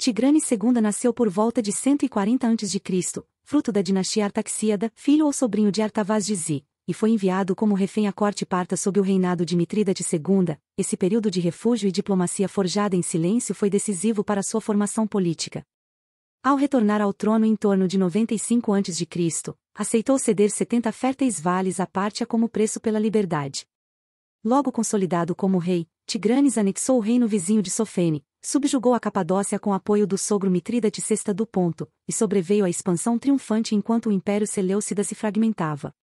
Tigranes II nasceu por volta de 140 a.C., fruto da dinastia Artaxíada, filho ou sobrinho de Artavasdes I, e foi enviado como refém à corte parta sob o reinado de Mitrídates II. Esse período de refúgio e diplomacia forjada em silêncio foi decisivo para sua formação política. Ao retornar ao trono em torno de 95 a.C., aceitou ceder 70 férteis vales à Pártia como preço pela liberdade. Logo consolidado como rei, Tigranes anexou o reino vizinho de Sofene, subjugou a Capadócia com apoio do sogro Mitrídates VI do Ponto, e sobreveio à expansão triunfante enquanto o Império Seleucida se fragmentava.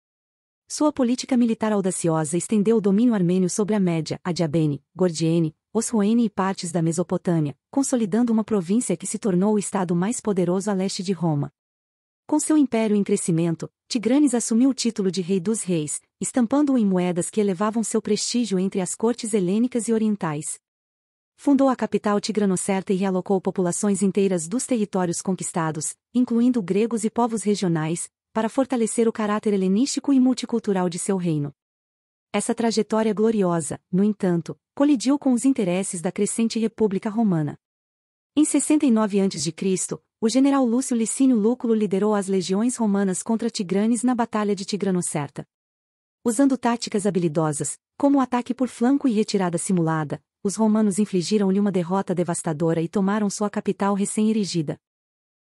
Sua política militar audaciosa estendeu o domínio armênio sobre a Média, a Diabene, Gordiene, Osroene e partes da Mesopotâmia, consolidando uma província que se tornou o estado mais poderoso a leste de Roma. Com seu império em crescimento, Tigranes assumiu o título de Rei dos Reis, estampando-o em moedas que elevavam seu prestígio entre as cortes helênicas e orientais. Fundou a capital Tigranocerta e realocou populações inteiras dos territórios conquistados, incluindo gregos e povos regionais, para fortalecer o caráter helenístico e multicultural de seu reino. Essa trajetória gloriosa, no entanto, colidiu com os interesses da crescente República Romana. Em 69 a.C., o general Lúcio Licínio Lúculo liderou as legiões romanas contra Tigranes na Batalha de Tigranocerta. Usando táticas habilidosas, como o ataque por flanco e retirada simulada, os romanos infligiram-lhe uma derrota devastadora e tomaram sua capital recém-erigida.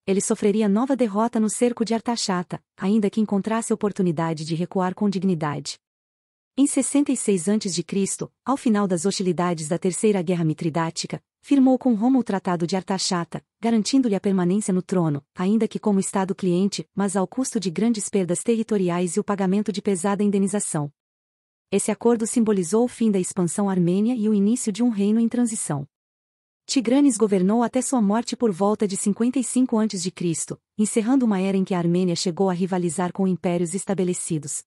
Ele sofreria nova derrota no cerco de Artaxata, ainda que encontrasse oportunidade de recuar com dignidade. Em 66 a.C., ao final das hostilidades da Terceira Guerra Mitridática, firmou com Roma o Tratado de Artaxata, garantindo-lhe a permanência no trono, ainda que como Estado cliente, mas ao custo de grandes perdas territoriais e o pagamento de pesada indenização. Esse acordo simbolizou o fim da expansão armênia e o início de um reino em transição. Tigranes governou até sua morte por volta de 55 a.C., encerrando uma era em que a Armênia chegou a rivalizar com impérios estabelecidos.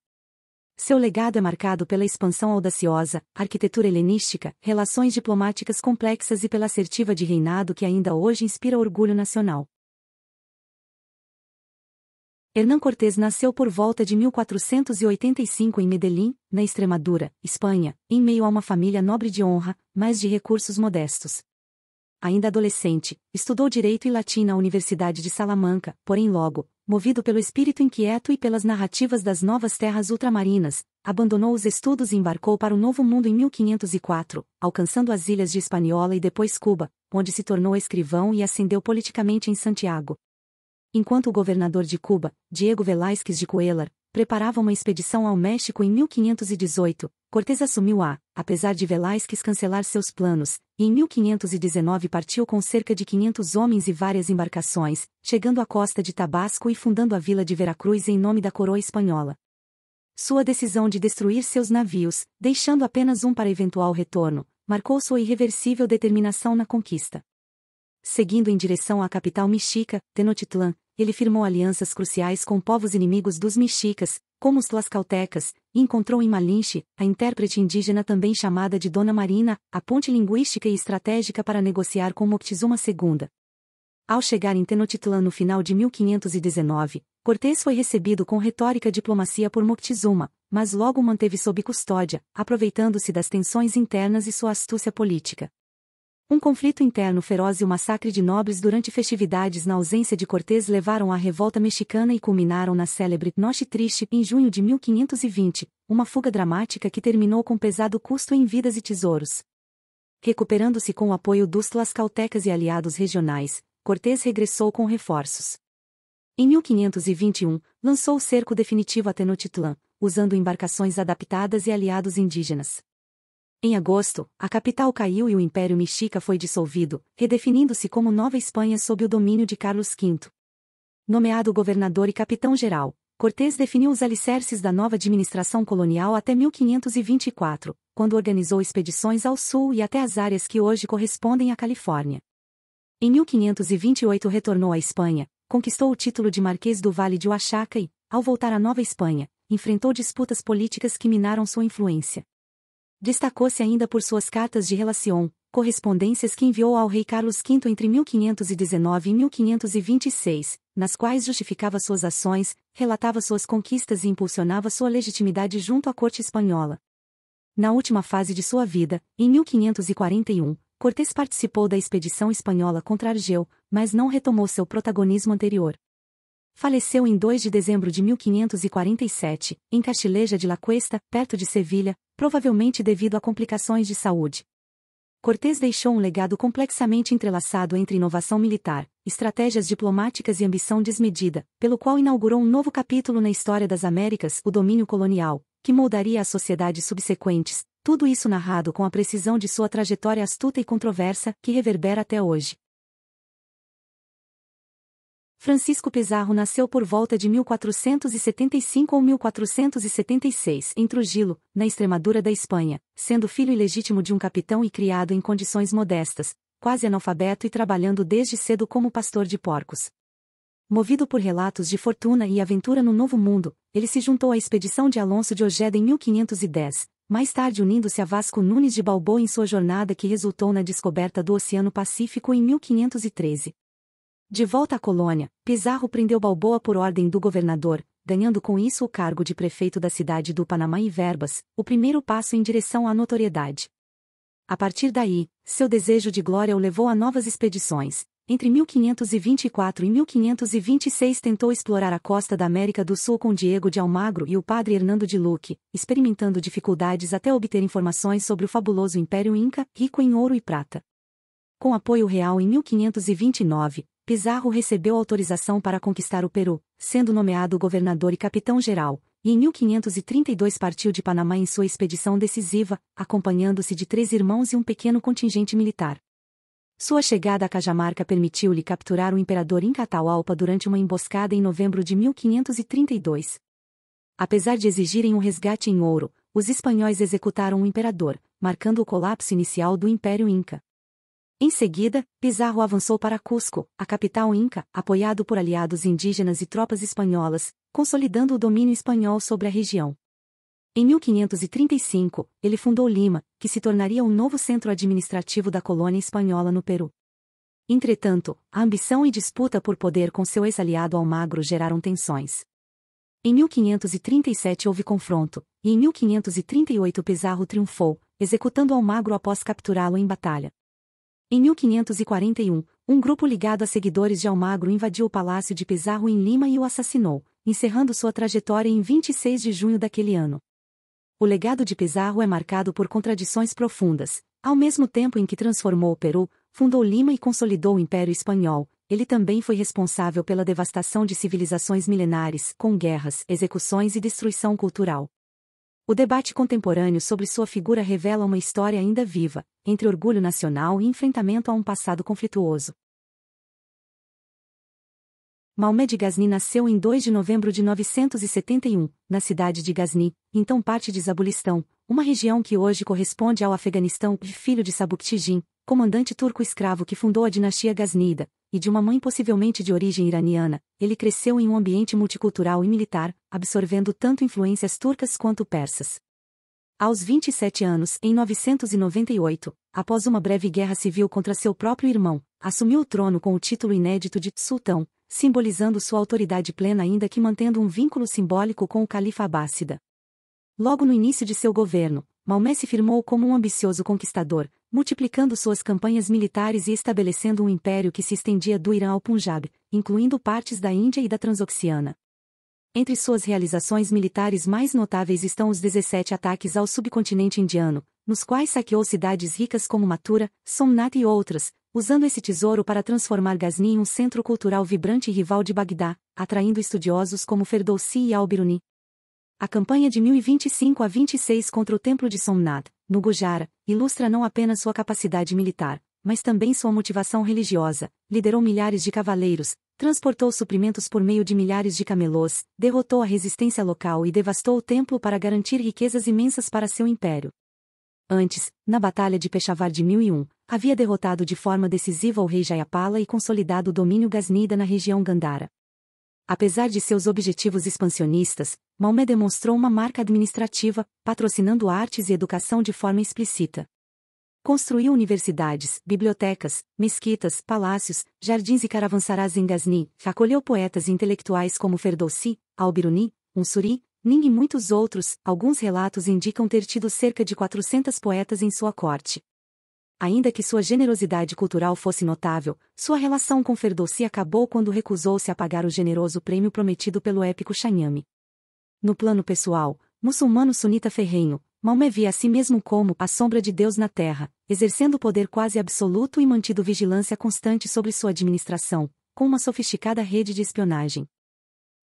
Seu legado é marcado pela expansão audaciosa, arquitetura helenística, relações diplomáticas complexas e pela assertiva de reinado que ainda hoje inspira orgulho nacional. Hernán Cortés nasceu por volta de 1485 em Medellín, na Extremadura, Espanha, em meio a uma família nobre de honra, mas de recursos modestos. Ainda adolescente, estudou Direito e Latim na Universidade de Salamanca, porém logo, movido pelo espírito inquieto e pelas narrativas das novas terras ultramarinas, abandonou os estudos e embarcou para o Novo Mundo em 1504, alcançando as ilhas de Hispaniola e depois Cuba, onde se tornou escrivão e ascendeu politicamente em Santiago. Enquanto o governador de Cuba, Diego Velázquez de Cuéllar, preparava uma expedição ao México em 1518, Cortés assumiu apesar de Velázquez cancelar seus planos, e em 1519 partiu com cerca de 500 homens e várias embarcações, chegando à costa de Tabasco e fundando a vila de Veracruz em nome da coroa espanhola. Sua decisão de destruir seus navios, deixando apenas um para eventual retorno, marcou sua irreversível determinação na conquista. Seguindo em direção à capital mexica, Tenochtitlán, ele firmou alianças cruciais com povos inimigos dos mexicas, como os tlaxcaltecas, e encontrou em Malinche, a intérprete indígena também chamada de Dona Marina, a ponte linguística e estratégica para negociar com Moctezuma II. Ao chegar em Tenochtitlán no final de 1519, Cortés foi recebido com retórica e diplomacia por Moctezuma, mas logo o manteve sob custódia, aproveitando-se das tensões internas e sua astúcia política. Um conflito interno feroz e o massacre de nobres durante festividades na ausência de Cortés levaram à revolta mexicana e culminaram na célebre Noche Triste em junho de 1520, uma fuga dramática que terminou com pesado custo em vidas e tesouros. Recuperando-se com o apoio dos tlaxcaltecas e aliados regionais, Cortés regressou com reforços. Em 1521, lançou o cerco definitivo a Tenochtitlán, usando embarcações adaptadas e aliados indígenas. Em agosto, a capital caiu e o Império Mexica foi dissolvido, redefinindo-se como Nova Espanha sob o domínio de Carlos V. Nomeado governador e capitão-geral, Cortés definiu os alicerces da nova administração colonial até 1524, quando organizou expedições ao sul e até as áreas que hoje correspondem à Califórnia. Em 1528 retornou à Espanha, conquistou o título de Marquês do Vale de Oaxaca e, ao voltar à Nova Espanha, enfrentou disputas políticas que minaram sua influência. Destacou-se ainda por suas cartas de relação, correspondências que enviou ao rei Carlos V entre 1519 e 1526, nas quais justificava suas ações, relatava suas conquistas e impulsionava sua legitimidade junto à corte espanhola. Na última fase de sua vida, em 1541, Cortés participou da expedição espanhola contra Argel, mas não retomou seu protagonismo anterior. Faleceu em 2 de dezembro de 1547, em Castileja de la Cuesta, perto de Sevilha, provavelmente devido a complicações de saúde. Cortés deixou um legado complexamente entrelaçado entre inovação militar, estratégias diplomáticas e ambição desmedida, pelo qual inaugurou um novo capítulo na história das Américas, o domínio colonial, que moldaria as sociedades subsequentes, tudo isso narrado com a precisão de sua trajetória astuta e controversa, que reverbera até hoje. Francisco Pizarro nasceu por volta de 1475 ou 1476 em Trujillo, na Extremadura da Espanha, sendo filho ilegítimo de um capitão e criado em condições modestas, quase analfabeto e trabalhando desde cedo como pastor de porcos. Movido por relatos de fortuna e aventura no Novo Mundo, ele se juntou à expedição de Alonso de Ojeda em 1510, mais tarde unindo-se a Vasco Nunes de Balboa em sua jornada que resultou na descoberta do Oceano Pacífico em 1513. De volta à colônia, Pizarro prendeu Balboa por ordem do governador, ganhando com isso o cargo de prefeito da cidade do Panamá e Verbas, o primeiro passo em direção à notoriedade. A partir daí, seu desejo de glória o levou a novas expedições. Entre 1524 e 1526 tentou explorar a costa da América do Sul com Diego de Almagro e o padre Hernando de Luque, experimentando dificuldades até obter informações sobre o fabuloso Império Inca, rico em ouro e prata. Com apoio real em 1529, Pizarro recebeu autorização para conquistar o Peru, sendo nomeado governador e capitão-geral, e em 1532 partiu de Panamá em sua expedição decisiva, acompanhando-se de 3 irmãos e um pequeno contingente militar. Sua chegada a Cajamarca permitiu-lhe capturar o imperador Inca Atahualpa durante uma emboscada em novembro de 1532. Apesar de exigirem um resgate em ouro, os espanhóis executaram o imperador, marcando o colapso inicial do Império Inca. Em seguida, Pizarro avançou para Cusco, a capital inca, apoiado por aliados indígenas e tropas espanholas, consolidando o domínio espanhol sobre a região. Em 1535, ele fundou Lima, que se tornaria o novo centro administrativo da colônia espanhola no Peru. Entretanto, a ambição e disputa por poder com seu ex-aliado Almagro geraram tensões. Em 1537 houve confronto, e em 1538 Pizarro triunfou, executando Almagro após capturá-lo em batalha. Em 1541, um grupo ligado a seguidores de Almagro invadiu o palácio de Pizarro em Lima e o assassinou, encerrando sua trajetória em 26 de junho daquele ano. O legado de Pizarro é marcado por contradições profundas. Ao mesmo tempo em que transformou o Peru, fundou Lima e consolidou o Império Espanhol, ele também foi responsável pela devastação de civilizações milenares, com guerras, execuções e destruição cultural. O debate contemporâneo sobre sua figura revela uma história ainda viva, entre orgulho nacional e enfrentamento a um passado conflituoso. Maomé de Ghazni nasceu em 2 de novembro de 971, na cidade de Ghazni, então parte de Zabulistão, uma região que hoje corresponde ao Afeganistão, filho de Sabuktigin, comandante turco escravo que fundou a dinastia Ghaznida, e de uma mãe possivelmente de origem iraniana. Ele cresceu em um ambiente multicultural e militar, absorvendo tanto influências turcas quanto persas. Aos 27 anos, em 998, após uma breve guerra civil contra seu próprio irmão, assumiu o trono com o título inédito de sultão, simbolizando sua autoridade plena ainda que mantendo um vínculo simbólico com o califa abássida. Logo no início de seu governo, Maomé se firmou como um ambicioso conquistador, multiplicando suas campanhas militares e estabelecendo um império que se estendia do Irã ao Punjab, incluindo partes da Índia e da Transoxiana. Entre suas realizações militares mais notáveis estão os 17 ataques ao subcontinente indiano, nos quais saqueou cidades ricas como Mathura, Somnath e outras, usando esse tesouro para transformar Ghazni em um centro cultural vibrante e rival de Bagdá, atraindo estudiosos como Ferdowsi e Al-Biruni. A campanha de 1025 a 26 contra o Templo de Somnath, no Gujará, ilustra não apenas sua capacidade militar, mas também sua motivação religiosa. Liderou milhares de cavaleiros, transportou suprimentos por meio de milhares de camelôs, derrotou a resistência local e devastou o templo para garantir riquezas imensas para seu império. Antes, na Batalha de Peshawar de 1001, havia derrotado de forma decisiva o rei Jayapala e consolidado o domínio Ghaznida na região Gandhara. Apesar de seus objetivos expansionistas, Maomé demonstrou uma marca administrativa, patrocinando artes e educação de forma explícita. Construiu universidades, bibliotecas, mesquitas, palácios, jardins e caravansarais em Ghazni, acolheu poetas e intelectuais como Ferdowsi, Al-Biruni, Unsuri, Ning e muitos outros. Alguns relatos indicam ter tido cerca de 400 poetas em sua corte. Ainda que sua generosidade cultural fosse notável, sua relação com Ferdowsi acabou quando recusou-se a pagar o generoso prêmio prometido pelo épico Shanyami. No plano pessoal, muçulmano sunita ferrenho, Maomé via a si mesmo como a sombra de Deus na terra, exercendo poder quase absoluto e mantido vigilância constante sobre sua administração, com uma sofisticada rede de espionagem.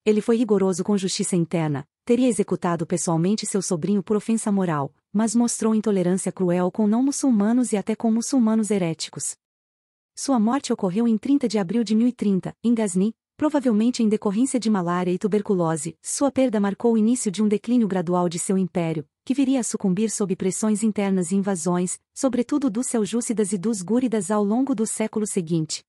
Ele foi rigoroso com justiça interna, teria executado pessoalmente seu sobrinho por ofensa moral, mas mostrou intolerância cruel com não-muçulmanos e até com muçulmanos heréticos. Sua morte ocorreu em 30 de abril de 1030, em Ghazni, provavelmente em decorrência de malária e tuberculose. Sua perda marcou o início de um declínio gradual de seu império, que viria a sucumbir sob pressões internas e invasões, sobretudo dos seljúcidas e dos gúridas ao longo do século seguinte.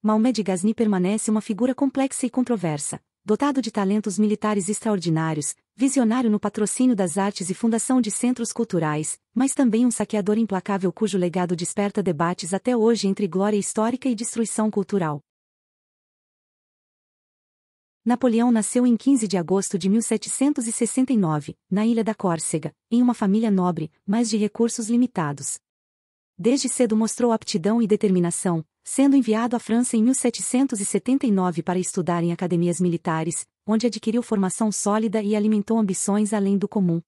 Maomé de Ghazni permanece uma figura complexa e controversa. Dotado de talentos militares extraordinários, visionário no patrocínio das artes e fundação de centros culturais, mas também um saqueador implacável cujo legado desperta debates até hoje entre glória histórica e destruição cultural. Napoleão nasceu em 15 de agosto de 1769, na ilha da Córcega, em uma família nobre, mas de recursos limitados. Desde cedo mostrou aptidão e determinação, sendo enviado à França em 1779 para estudar em academias militares, onde adquiriu formação sólida e alimentou ambições além do comum.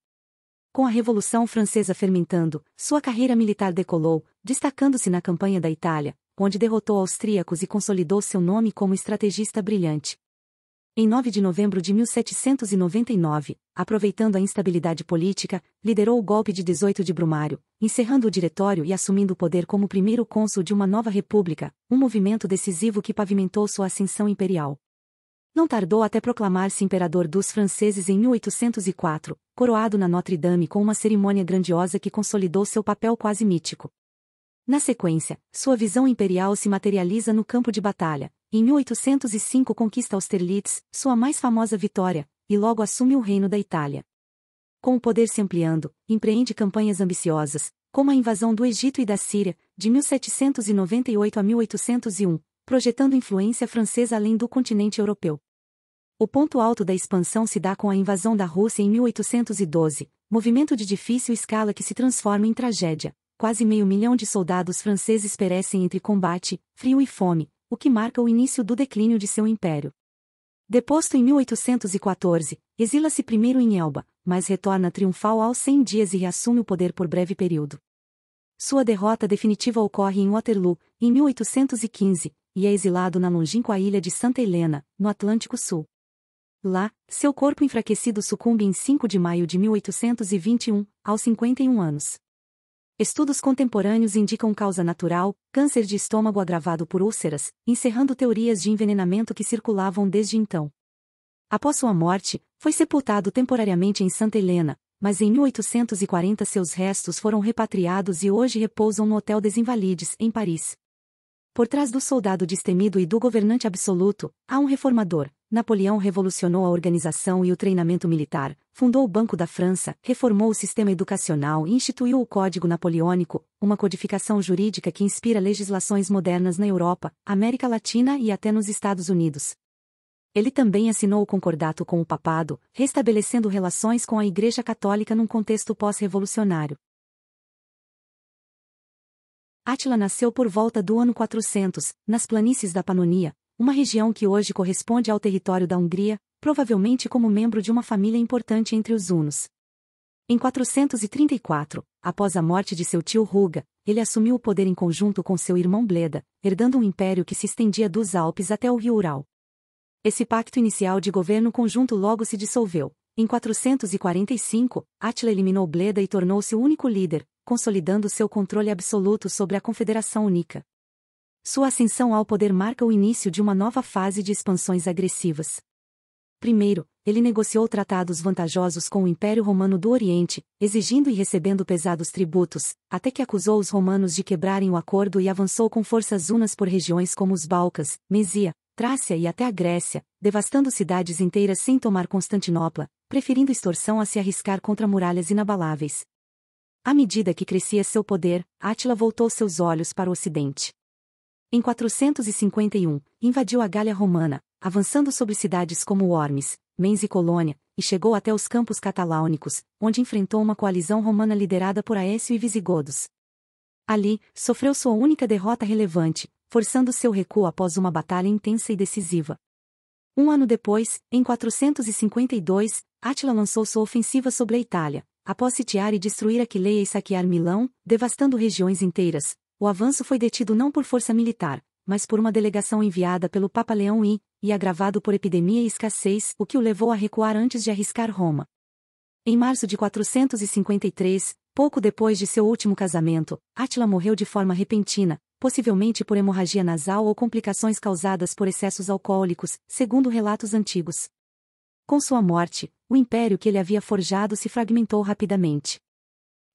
Com a Revolução Francesa fermentando, sua carreira militar decolou, destacando-se na campanha da Itália, onde derrotou austríacos e consolidou seu nome como estrategista brilhante. Em 9 de novembro de 1799, aproveitando a instabilidade política, liderou o golpe de 18 de Brumário, encerrando o diretório e assumindo o poder como primeiro cônsul de uma nova república, um movimento decisivo que pavimentou sua ascensão imperial. Não tardou até proclamar-se imperador dos franceses em 1804, coroado na Notre-Dame com uma cerimônia grandiosa que consolidou seu papel quase mítico. Na sequência, sua visão imperial se materializa no campo de batalha. Em 1805 conquista Austerlitz, sua mais famosa vitória, e logo assume o reino da Itália. Com o poder se ampliando, empreende campanhas ambiciosas, como a invasão do Egito e da Síria, de 1798 a 1801, projetando influência francesa além do continente europeu. O ponto alto da expansão se dá com a invasão da Rússia em 1812, movimento de difícil escala que se transforma em tragédia. Quase 500.000 de soldados franceses perecem entre combate, frio e fome, o que marca o início do declínio de seu império. Deposto em 1814, exila-se primeiro em Elba, mas retorna triunfal aos 100 dias e reassume o poder por breve período. Sua derrota definitiva ocorre em Waterloo, em 1815, e é exilado na longínqua ilha de Santa Helena, no Atlântico Sul. Lá, seu corpo enfraquecido sucumbe em 5 de maio de 1821, aos 51 anos. Estudos contemporâneos indicam causa natural, câncer de estômago agravado por úlceras, encerrando teorias de envenenamento que circulavam desde então. Após sua morte, foi sepultado temporariamente em Santa Helena, mas em 1840 seus restos foram repatriados e hoje repousam no Hotel des Invalides, em Paris. Por trás do soldado destemido e do governante absoluto, há um reformador. Napoleão revolucionou a organização e o treinamento militar, fundou o Banco da França, reformou o sistema educacional e instituiu o Código Napoleônico, uma codificação jurídica que inspira legislações modernas na Europa, América Latina e até nos Estados Unidos. Ele também assinou o concordato com o papado, restabelecendo relações com a Igreja Católica num contexto pós-revolucionário. Átila nasceu por volta do ano 400, nas planícies da Panonia, uma região que hoje corresponde ao território da Hungria, provavelmente como membro de uma família importante entre os hunos. Em 434, após a morte de seu tio Ruga, ele assumiu o poder em conjunto com seu irmão Bleda, herdando um império que se estendia dos Alpes até o rio Ural. Esse pacto inicial de governo conjunto logo se dissolveu. Em 445, Átila eliminou Bleda e tornou-se o único líder, consolidando seu controle absoluto sobre a Confederação Única. Sua ascensão ao poder marca o início de uma nova fase de expansões agressivas. Primeiro, ele negociou tratados vantajosos com o Império Romano do Oriente, exigindo e recebendo pesados tributos, até que acusou os romanos de quebrarem o acordo e avançou com forças hunas por regiões como os Balcãs, Mesia, Trácia e até a Grécia, devastando cidades inteiras sem tomar Constantinopla, preferindo extorsão a se arriscar contra muralhas inabaláveis. À medida que crescia seu poder, Átila voltou seus olhos para o Ocidente. Em 451, invadiu a Gália Romana, avançando sobre cidades como Ormes, Mens e Colônia, e chegou até os campos catalâunicos, onde enfrentou uma coalizão romana liderada por Aécio e visigodos. Ali, sofreu sua única derrota relevante, forçando seu recuo após uma batalha intensa e decisiva. Um ano depois, em 452, Átila lançou sua ofensiva sobre a Itália. Após sitiar e destruir Aquileia e saquear Milão, devastando regiões inteiras, o avanço foi detido não por força militar, mas por uma delegação enviada pelo Papa Leão I, agravado por epidemia e escassez, o que o levou a recuar antes de arriscar Roma. Em março de 453, pouco depois de seu último casamento, Átila morreu de forma repentina, possivelmente por hemorragia nasal ou complicações causadas por excessos alcoólicos, segundo relatos antigos. Com sua morte, o império que ele havia forjado se fragmentou rapidamente.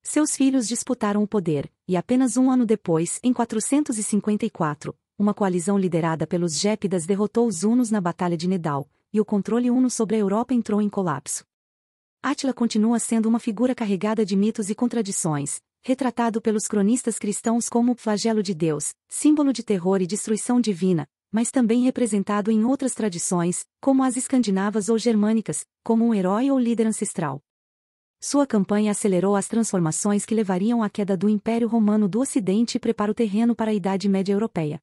Seus filhos disputaram o poder, e apenas um ano depois, em 454, uma coalizão liderada pelos Gépidas derrotou os hunos na Batalha de Nedal, e o controle huno sobre a Europa entrou em colapso. Átila continua sendo uma figura carregada de mitos e contradições, retratado pelos cronistas cristãos como o flagelo de Deus, símbolo de terror e destruição divina, mas também representado em outras tradições, como as escandinavas ou germânicas, como um herói ou líder ancestral. Sua campanha acelerou as transformações que levariam à queda do Império Romano do Ocidente e prepara o terreno para a Idade Média Europeia.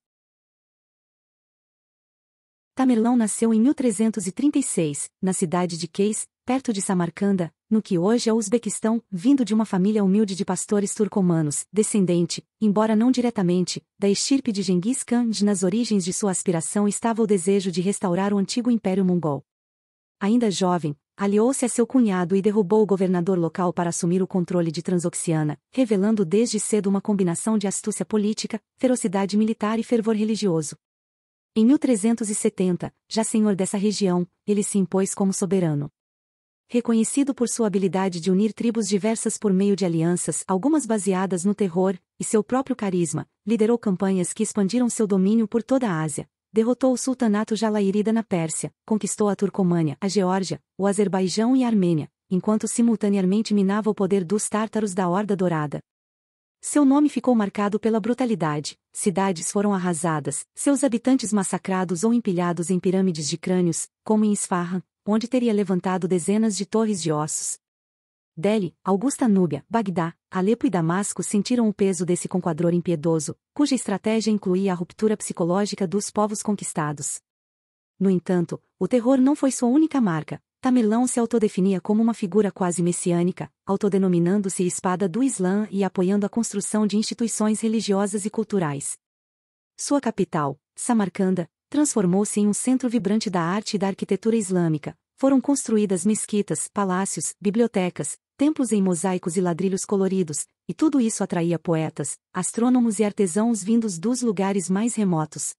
Tamerlão nasceu em 1336, na cidade de Kayes, perto de Samarcanda, no que hoje é o Uzbequistão, vindo de uma família humilde de pastores turcomanos, descendente, embora não diretamente, da estirpe de Genghis Khan. Nas origens de sua aspiração estava o desejo de restaurar o antigo Império Mongol. Ainda jovem, aliou-se a seu cunhado e derrubou o governador local para assumir o controle de Transoxiana, revelando desde cedo uma combinação de astúcia política, ferocidade militar e fervor religioso. Em 1370, já senhor dessa região, ele se impôs como soberano. Reconhecido por sua habilidade de unir tribos diversas por meio de alianças, algumas baseadas no terror, e seu próprio carisma, liderou campanhas que expandiram seu domínio por toda a Ásia, derrotou o sultanato Jalaírida na Pérsia, conquistou a Turcomânia, a Geórgia, o Azerbaijão e a Armênia, enquanto simultaneamente minava o poder dos tártaros da Horda Dourada. Seu nome ficou marcado pela brutalidade, cidades foram arrasadas, seus habitantes massacrados ou empilhados em pirâmides de crânios, como em Isfahan, onde teria levantado dezenas de torres de ossos. Delhi, Augusta Núbia, Bagdá, Alepo e Damasco sentiram o peso desse conquador impiedoso, cuja estratégia incluía a ruptura psicológica dos povos conquistados. No entanto, o terror não foi sua única marca. Tamerlão se autodefinia como uma figura quase messiânica, autodenominando-se espada do Islã e apoiando a construção de instituições religiosas e culturais. Sua capital, Samarcanda, transformou-se em um centro vibrante da arte e da arquitetura islâmica. Foram construídas mesquitas, palácios, bibliotecas, templos em mosaicos e ladrilhos coloridos, e tudo isso atraía poetas, astrônomos e artesãos vindos dos lugares mais remotos.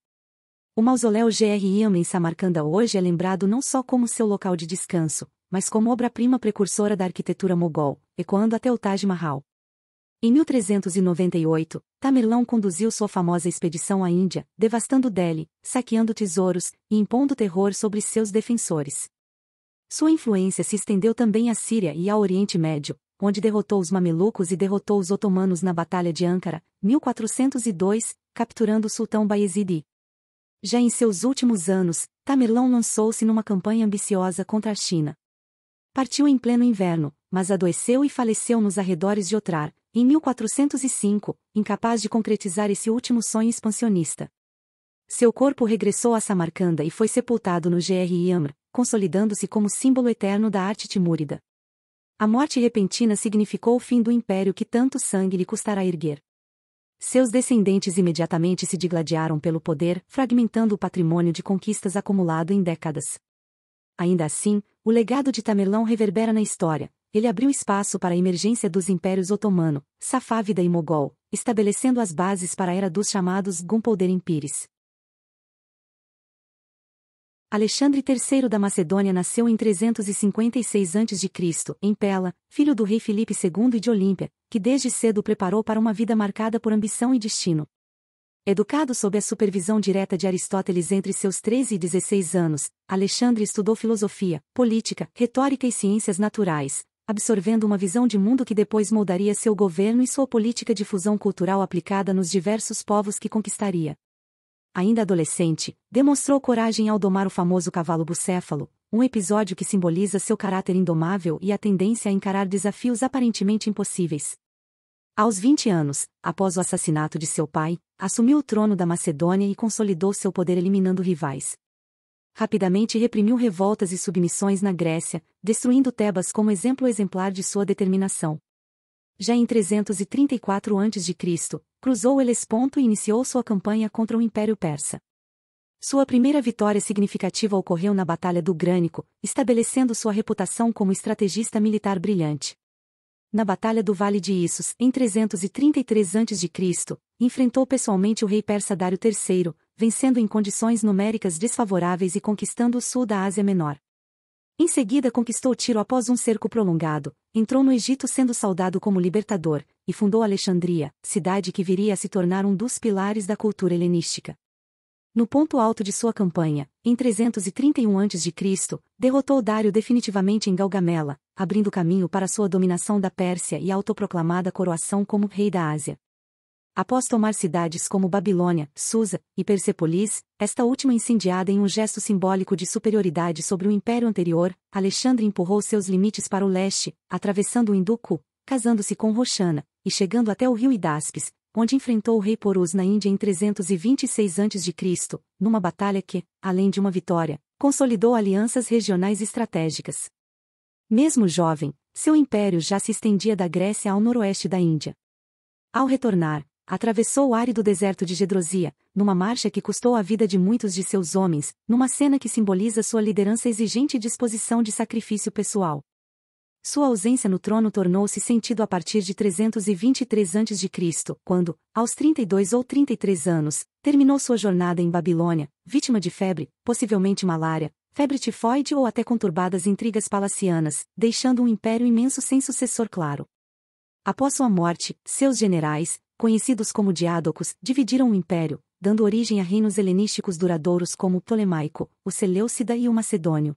O mausoléu Gr. em Samarcanda hoje é lembrado não só como seu local de descanso, mas como obra-prima precursora da arquitetura mogol, ecoando até o Taj Mahal. Em 1398, Tamerlão conduziu sua famosa expedição à Índia, devastando Delhi, saqueando tesouros e impondo terror sobre seus defensores. Sua influência se estendeu também à Síria e ao Oriente Médio, onde derrotou os mamelucos e derrotou os otomanos na Batalha de Ankara, 1402, capturando o sultão Bayezid. Já em seus últimos anos, Tamerlão lançou-se numa campanha ambiciosa contra a China. Partiu em pleno inverno, mas adoeceu e faleceu nos arredores de Otrar, em 1405, incapaz de concretizar esse último sonho expansionista. Seu corpo regressou a Samarcanda e foi sepultado no Gr. Amr, consolidando-se como símbolo eterno da arte timúrida. A morte repentina significou o fim do império que tanto sangue lhe custará erguer. Seus descendentes imediatamente se digladiaram pelo poder, fragmentando o patrimônio de conquistas acumulado em décadas. Ainda assim, o legado de Tamerlão reverbera na história. Ele abriu espaço para a emergência dos impérios otomano, Safávida e Mogol, estabelecendo as bases para a era dos chamados Gunpowder Empires. Alexandre III da Macedônia nasceu em 356 a.C., em Pela, filho do rei Filipe II e de Olímpia, que desde cedo o preparou para uma vida marcada por ambição e destino. Educado sob a supervisão direta de Aristóteles entre seus 13 e 16 anos, Alexandre estudou filosofia, política, retórica e ciências naturais, absorvendo uma visão de mundo que depois moldaria seu governo e sua política de fusão cultural aplicada nos diversos povos que conquistaria. Ainda adolescente, demonstrou coragem ao domar o famoso cavalo bucéfalo, um episódio que simboliza seu caráter indomável e a tendência a encarar desafios aparentemente impossíveis. Aos 20 anos, após o assassinato de seu pai, assumiu o trono da Macedônia e consolidou seu poder eliminando rivais. Rapidamente reprimiu revoltas e submissões na Grécia, destruindo Tebas como exemplo exemplar de sua determinação. Já em 334 a.C., cruzou o Helesponto e iniciou sua campanha contra o Império Persa. Sua primeira vitória significativa ocorreu na Batalha do Grânico, estabelecendo sua reputação como estrategista militar brilhante. Na Batalha do Vale de Issos, em 333 a.C., enfrentou pessoalmente o rei persa Dário III, vencendo em condições numéricas desfavoráveis e conquistando o sul da Ásia Menor. Em seguida conquistou Tiro após um cerco prolongado, entrou no Egito sendo saudado como libertador, e fundou Alexandria, cidade que viria a se tornar um dos pilares da cultura helenística. No ponto alto de sua campanha, em 331 a.C., derrotou Dário definitivamente em Gaugamela, abrindo caminho para sua dominação da Pérsia e a autoproclamada coroação como rei da Ásia. Após tomar cidades como Babilônia, Susa e Persépolis, esta última incendiada em um gesto simbólico de superioridade sobre o império anterior, Alexandre empurrou seus limites para o leste, atravessando o Hinduku, casando-se com Roxana, e chegando até o rio Hidáspes, onde enfrentou o rei Porus na Índia em 326 a.C., numa batalha que, além de uma vitória, consolidou alianças regionais estratégicas. Mesmo jovem, seu império já se estendia da Grécia ao noroeste da Índia. Ao retornar, atravessou o árido deserto de Gedrosia, numa marcha que custou a vida de muitos de seus homens, numa cena que simboliza sua liderança exigente e disposição de sacrifício pessoal. Sua ausência no trono tornou-se sentido a partir de 323 a.C., quando, aos 32 ou 33 anos, terminou sua jornada em Babilônia, vítima de febre, possivelmente malária, febre tifoide ou até conturbadas intrigas palacianas, deixando um império imenso sem sucessor claro. Após sua morte, seus generais, conhecidos como diádocos, dividiram o império, dando origem a reinos helenísticos duradouros como o Ptolemaico, o Seleucida e o Macedônio.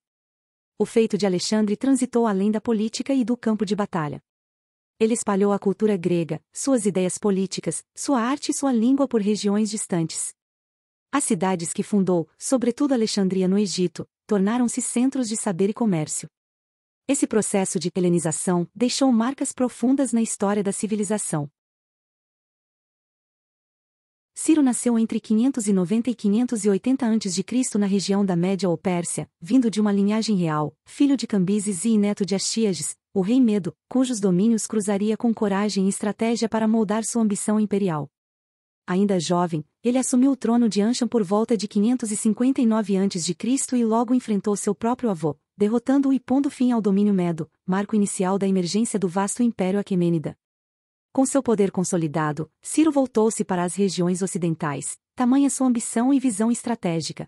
O feito de Alexandre transitou além da política e do campo de batalha. Ele espalhou a cultura grega, suas ideias políticas, sua arte e sua língua por regiões distantes. As cidades que fundou, sobretudo Alexandria no Egito, tornaram-se centros de saber e comércio. Esse processo de helenização deixou marcas profundas na história da civilização. Ciro nasceu entre 590 e 580 a.C. na região da Média ou Pérsia, vindo de uma linhagem real, filho de Cambises e neto de Astíages, o rei Medo, cujos domínios cruzaria com coragem e estratégia para moldar sua ambição imperial. Ainda jovem, ele assumiu o trono de Anshan por volta de 559 a.C. e logo enfrentou seu próprio avô, derrotando-o e pondo fim ao domínio Medo, marco inicial da emergência do vasto Império Aquemênida. Com seu poder consolidado, Ciro voltou-se para as regiões ocidentais, tamanha sua ambição e visão estratégica.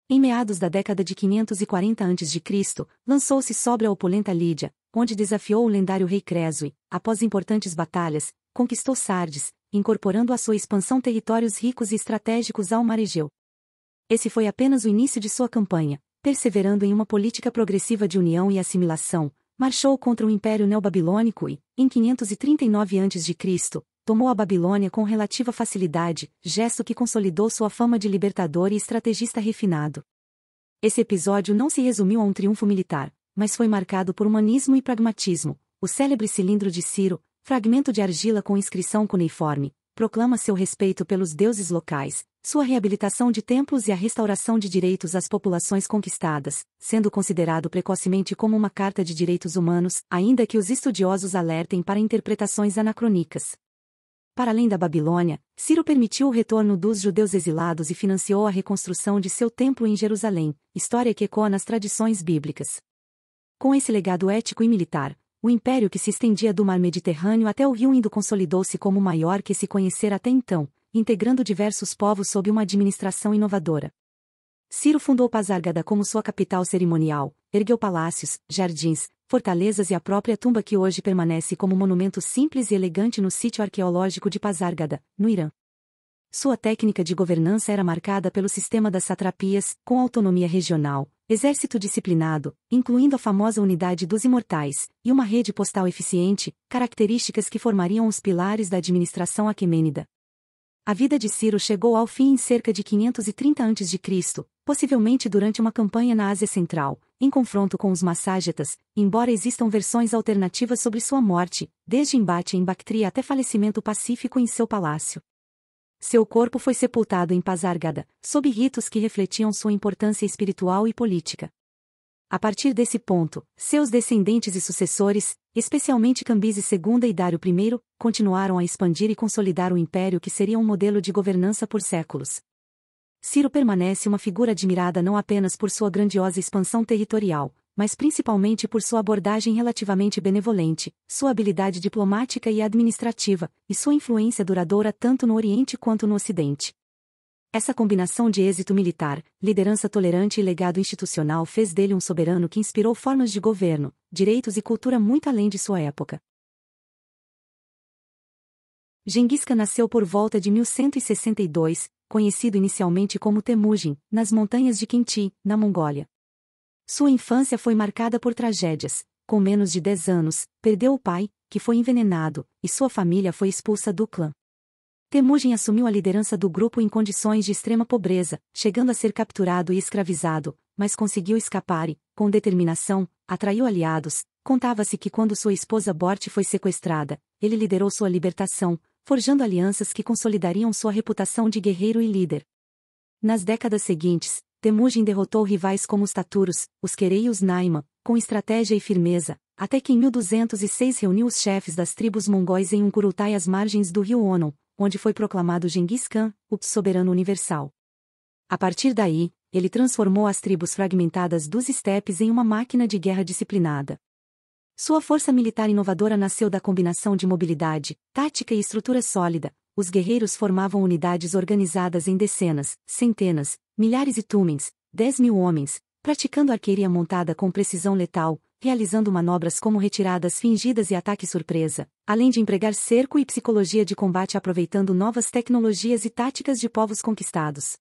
Em meados da década de 540 a.C., lançou-se sobre a opulenta Lídia, onde desafiou o lendário rei Creso e, após importantes batalhas, conquistou Sardes, incorporando à sua expansão territórios ricos e estratégicos ao mar Egeu. Esse foi apenas o início de sua campanha, perseverando em uma política progressiva de união e assimilação. Marchou contra o Império Neobabilônico e, em 539 a.C., tomou a Babilônia com relativa facilidade, gesto que consolidou sua fama de libertador e estrategista refinado. Esse episódio não se resumiu a um triunfo militar, mas foi marcado por humanismo e pragmatismo. O célebre cilindro de Ciro, fragmento de argila com inscrição cuneiforme, proclama seu respeito pelos deuses locais, sua reabilitação de templos e a restauração de direitos às populações conquistadas, sendo considerado precocemente como uma carta de direitos humanos, ainda que os estudiosos alertem para interpretações anacrônicas. Para além da Babilônia, Ciro permitiu o retorno dos judeus exilados e financiou a reconstrução de seu templo em Jerusalém, história que ecoa nas tradições bíblicas. Com esse legado ético e militar, o império que se estendia do mar Mediterrâneo até o rio Indo consolidou-se como o maior que se conhecera até então, integrando diversos povos sob uma administração inovadora. Ciro fundou Pasárgada como sua capital cerimonial, ergueu palácios, jardins, fortalezas e a própria tumba que hoje permanece como monumento simples e elegante no sítio arqueológico de Pasárgada, no Irã. Sua técnica de governança era marcada pelo sistema das satrapias, com autonomia regional, exército disciplinado, incluindo a famosa unidade dos imortais, e uma rede postal eficiente, características que formariam os pilares da administração aquemênida. A vida de Ciro chegou ao fim em cerca de 530 a.C., possivelmente durante uma campanha na Ásia Central, em confronto com os Masságetas, embora existam versões alternativas sobre sua morte, desde embate em Bactria até falecimento pacífico em seu palácio. Seu corpo foi sepultado em Pasargada, sob ritos que refletiam sua importância espiritual e política. A partir desse ponto, seus descendentes e sucessores, especialmente Cambises II e Dário I, continuaram a expandir e consolidar o império que seria um modelo de governança por séculos. Ciro permanece uma figura admirada não apenas por sua grandiosa expansão territorial, mas principalmente por sua abordagem relativamente benevolente, sua habilidade diplomática e administrativa, e sua influência duradoura tanto no Oriente quanto no Ocidente. Essa combinação de êxito militar, liderança tolerante e legado institucional fez dele um soberano que inspirou formas de governo, direitos e cultura muito além de sua época. Gengis Khan nasceu por volta de 1162, conhecido inicialmente como Temujin, nas montanhas de Khenti, na Mongólia. Sua infância foi marcada por tragédias. Com menos de 10 anos, perdeu o pai, que foi envenenado, e sua família foi expulsa do clã. Temujin assumiu a liderança do grupo em condições de extrema pobreza, chegando a ser capturado e escravizado, mas conseguiu escapar e, com determinação, atraiu aliados. Contava-se que quando sua esposa Bort foi sequestrada, ele liderou sua libertação, forjando alianças que consolidariam sua reputação de guerreiro e líder. Nas décadas seguintes, Temujin derrotou rivais como os Taturos, os Querei e os Naiman, com estratégia e firmeza, até que em 1206 reuniu os chefes das tribos mongóis em um Kurultai às margens do rio Onon, onde foi proclamado Gengis Khan, o soberano universal. A partir daí, ele transformou as tribos fragmentadas dos estepes em uma máquina de guerra disciplinada. Sua força militar inovadora nasceu da combinação de mobilidade, tática e estrutura sólida. Os guerreiros formavam unidades organizadas em dezenas, centenas, milhares e tumens, 10.000 homens, praticando arqueria montada com precisão letal, realizando manobras como retiradas fingidas e ataque surpresa, além de empregar cerco e psicologia de combate aproveitando novas tecnologias e táticas de povos conquistados.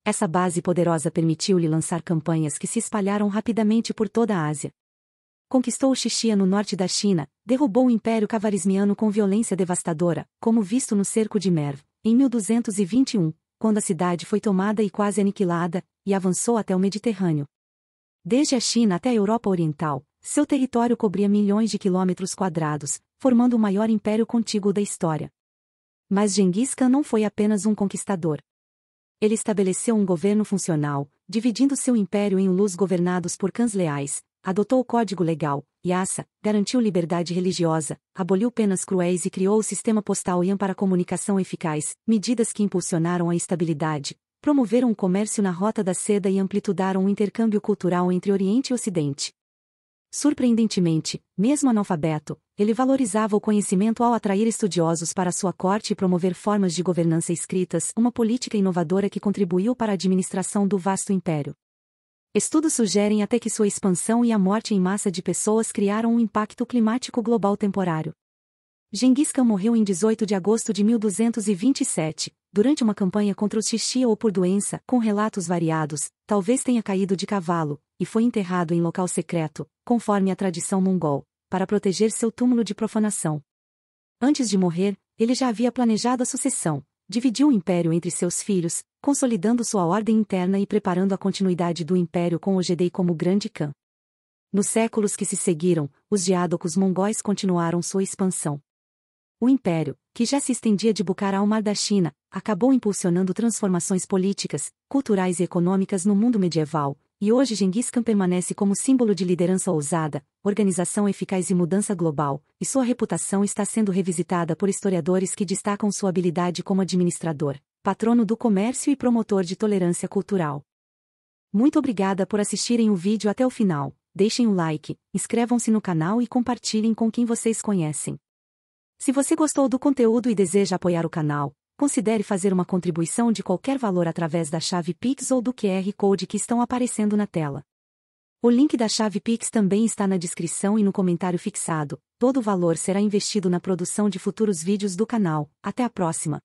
Essa base poderosa permitiu-lhe lançar campanhas que se espalharam rapidamente por toda a Ásia. Conquistou o Xixia no norte da China, derrubou o Império Khavarizmiano com violência devastadora, como visto no cerco de Merv, em 1221, quando a cidade foi tomada e quase aniquilada, e avançou até o Mediterrâneo. Desde a China até a Europa Oriental, seu território cobria milhões de quilômetros quadrados, formando o maior império contíguo da história. Mas Gengis Khan não foi apenas um conquistador. Ele estabeleceu um governo funcional, dividindo seu império em ulus governados por cãs leais, adotou o Código Legal, Yasa, garantiu liberdade religiosa, aboliu penas cruéis e criou o sistema postal Yan para comunicação eficaz, medidas que impulsionaram a estabilidade, promoveram o comércio na Rota da Seda e amplitudaram o intercâmbio cultural entre Oriente e Ocidente. Surpreendentemente, mesmo analfabeto, ele valorizava o conhecimento ao atrair estudiosos para sua corte e promover formas de governança escritas, uma política inovadora que contribuiu para a administração do vasto império. Estudos sugerem até que sua expansão e a morte em massa de pessoas criaram um impacto climático global temporário. Gengis Khan morreu em 18 de agosto de 1227, durante uma campanha contra os Xixia ou por doença, com relatos variados, talvez tenha caído de cavalo, e foi enterrado em local secreto, conforme a tradição mongol, para proteger seu túmulo de profanação. Antes de morrer, ele já havia planejado a sucessão, dividiu o império entre seus filhos, consolidando sua ordem interna e preparando a continuidade do império com Ogedei como grande Khan. Nos séculos que se seguiram, os diádocos mongóis continuaram sua expansão. O império, que já se estendia de Bukhara ao Mar da China, acabou impulsionando transformações políticas, culturais e econômicas no mundo medieval, e hoje Gengis Khan permanece como símbolo de liderança ousada, organização eficaz e mudança global, e sua reputação está sendo revisitada por historiadores que destacam sua habilidade como administrador, patrono do comércio e promotor de tolerância cultural. Muito obrigada por assistirem o vídeo até o final, deixem um like, inscrevam-se no canal e compartilhem com quem vocês conhecem. Se você gostou do conteúdo e deseja apoiar o canal, considere fazer uma contribuição de qualquer valor através da chave Pix ou do QR Code que estão aparecendo na tela. O link da chave Pix também está na descrição e no comentário fixado. Todo o valor será investido na produção de futuros vídeos do canal. Até a próxima!